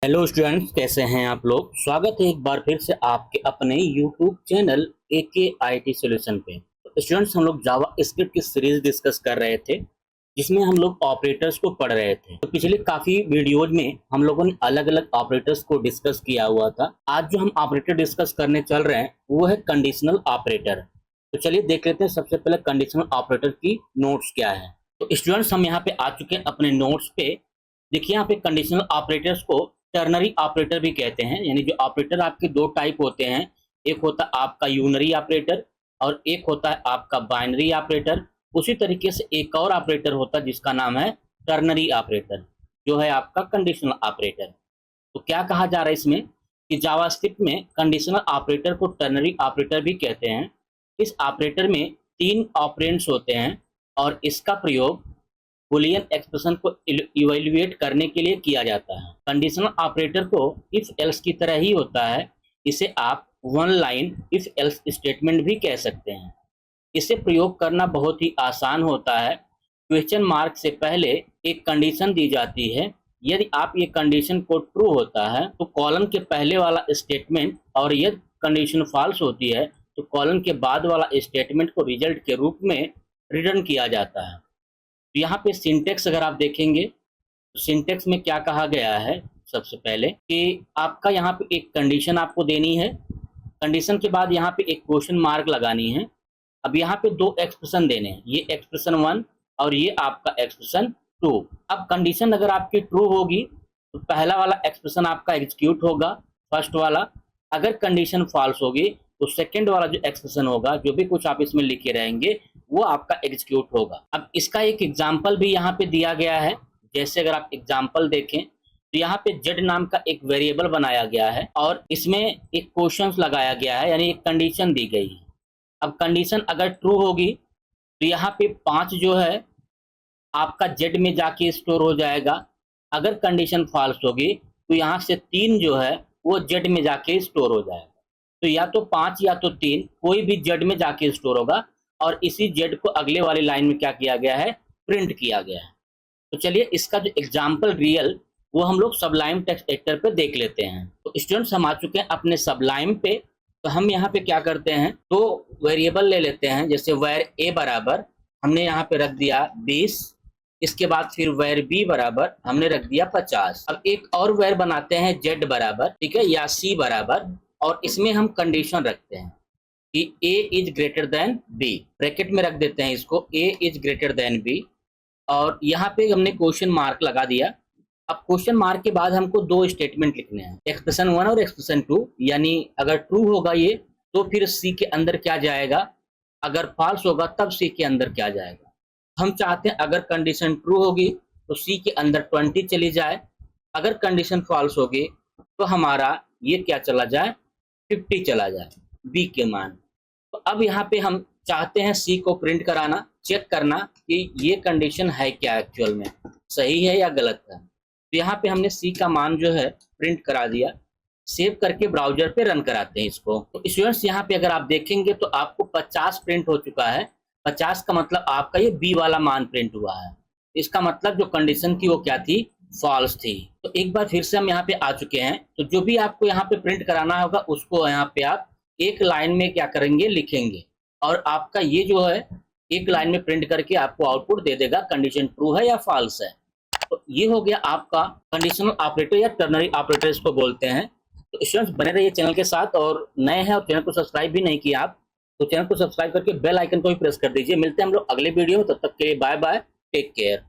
Hello students, कैसे हैं आप लोग। स्वागत है एक बार फिर से आपके अपने YouTube channel AK IT solution पे। तो स्टूडेंट्स, हम लोग जावा स्क्रिप्ट की सीरीज डिस्कस कर रहे थे जिसमें हम लोग ऑपरेटर्स को पढ़ रहे थे। तो पिछले काफी वीडियोज में हम लोगों ने अलग अलग ऑपरेटर्स को डिस्कस किया हुआ था। आज जो हम ऑपरेटर डिस्कस करने चल रहे हैं वो है कंडीशनल ऑपरेटर। तो चलिए देख लेते हैं सबसे पहले कंडीशनल ऑपरेटर की नोट्स क्या है। तो स्टूडेंट्स, हम यहाँ पे आ चुके हैं अपने नोट्स पे। देखिए यहाँ पे कंडीशनल ऑपरेटर्स को टर्नरी ऑपरेटर भी कहते हैं, यानी जो ऑपरेटर आपके दो टाइप होते हैं, एक होता है आपका यूनरी ऑपरेटर और एक होता है आपका बाइनरी ऑपरेटर। उसी तरीके से एक और ऑपरेटर होता है जिसका नाम है टर्नरी ऑपरेटर, जो है आपका कंडीशनल ऑपरेटर। तो क्या कहा जा रहा है इसमें कि जावास्क्रिप्ट में कंडीशनल ऑपरेटर को टर्नरी ऑपरेटर भी कहते हैं। इस ऑपरेटर में 3 ऑपरेंड्स होते हैं और इसका प्रयोग बुलियन एक्सप्रेशन को इवेल्युएट करने के लिए किया जाता है। कंडीशनल ऑपरेटर को इफ एल्स की तरह ही होता है। इसे आप one line if else statement भी कह सकते हैं। इसे प्रयोग करना बहुत ही आसान होता है। क्वेश्चन मार्क से पहले एक कंडीशन दी जाती है। यदि आप ये कंडीशन को ट्रू होता है तो कॉलम के पहले वाला स्टेटमेंट, और यदि कंडीशन फॉल्स होती है तो कॉलम के बाद वाला स्टेटमेंट को रिजल्ट के रूप में रिटर्न किया जाता है। तो यहाँ पे सिंटेक्स अगर आप देखेंगे तो सिंटेक्स में क्या कहा गया है, सबसे पहले कि आपका यहाँ पे एक कंडीशन आपको देनी है। कंडीशन के बाद यहाँ पे एक क्वेश्चन मार्क लगानी है। अब यहाँ पे 2 एक्सप्रेशन देने हैं, ये एक्सप्रेशन 1 और ये आपका एक्सप्रेशन 2। अब कंडीशन अगर आपकी ट्रू होगी तो पहला वाला एक्सप्रेशन आपका एग्जीक्यूट होगा, फर्स्ट वाला। अगर कंडीशन फॉल्स होगी तो सेकंड वाला जो एक्सप्रेशन होगा, जो भी कुछ आप इसमें लिखे रहेंगे, वो आपका एग्जीक्यूट होगा। अब इसका एक एग्जाम्पल भी यहाँ पे दिया गया है। जैसे अगर आप एग्जाम्पल देखें तो यहाँ पे जेड नाम का एक वेरिएबल बनाया गया है और इसमें एक क्वेश्चन लगाया गया है, यानी एक कंडीशन दी गई है। अब कंडीशन अगर ट्रू होगी तो यहाँ पे 5 जो है आपका जेड में जाके स्टोर हो जाएगा। अगर कंडीशन फॉल्स होगी तो यहाँ से 3 जो है वो जेड में जाके स्टोर हो जाएगा। तो या तो 5 या तो 3, कोई भी जेड में जाके स्टोर होगा और इसी जेड को अगले वाली लाइन में क्या किया गया है, प्रिंट किया गया है। तो चलिए इसका जो एग्जाम्पल रियल वो हम लोग सबलाइम टेक्स्ट एडिटर पे देख लेते हैं। तो स्टूडेंट्स, हम आ चुके हैं अपने सबलाइम पे। तो हम यहाँ पे क्या करते हैं, 2 वेरिएबल ले लेते हैं। जैसे वैर ए बराबर हमने यहाँ पे रख दिया 20, इसके बाद फिर वैर बी बराबर हमने रख दिया 50। अब एक और वैर बनाते हैं जेड बराबर, ठीक है, या सी बराबर, और इसमें हम कंडीशन रखते हैं कि a is greater than b। Bracket में रख देते हैं इसको, a is greater than b, और यहाँ पे हमने क्वेश्चन मार्क लगा दिया। अब क्वेश्चन मार्क के बाद हमको 2 स्टेटमेंट लिखने हैं, एक्सप्रेशन 1 और एक्सप्रेशन 2। यानी अगर ट्रू होगा ये तो फिर c के अंदर क्या जाएगा, अगर फॉल्स होगा तब c के अंदर क्या जाएगा। हम चाहते हैं अगर कंडीशन ट्रू होगी तो c के अंदर 20 चली जाए, अगर कंडीशन फॉल्स होगी तो हमारा ये क्या चला जाए, 50 चला जाए, b के मान। तो अब यहाँ पे हम चाहते हैं सी को प्रिंट कराना, चेक करना कि ये कंडीशन है क्या, एक्चुअल में सही है या गलत है। तो यहाँ पे हमने सी का मान जो है प्रिंट करा दिया। सेव करके ब्राउजर पे रन कराते हैं इसको। तो स्टूडेंट्स, यहाँ पे अगर आप देखेंगे तो आपको 50 प्रिंट हो चुका है। 50 का मतलब आपका ये बी वाला मान प्रिंट हुआ है। इसका मतलब जो कंडीशन थी वो क्या थी, फॉल्स थी। तो एक बार फिर से हम यहाँ पे आ चुके हैं। तो जो भी आपको यहाँ पे प्रिंट कराना होगा उसको यहाँ पे आप एक लाइन में क्या करेंगे, लिखेंगे, और आपका ये जो है एक लाइन में प्रिंट करके आपको आउटपुट दे देगा कंडीशन ट्रू है या फॉल्स है। तो ये हो गया आपका कंडीशनल ऑपरेटर या टर्नरी ऑपरेटर इसको बोलते हैं। तो स्टूडेंट्स, बने रहिए चैनल के साथ, और नए हैं और चैनल को सब्सक्राइब भी नहीं किया आप तो चैनल को सब्सक्राइब करके बेल आइकन को भी प्रेस कर दीजिए। मिलते हैं हम लोग अगले वीडियो में, तब तक के लिए बाय बाय, टेक केयर।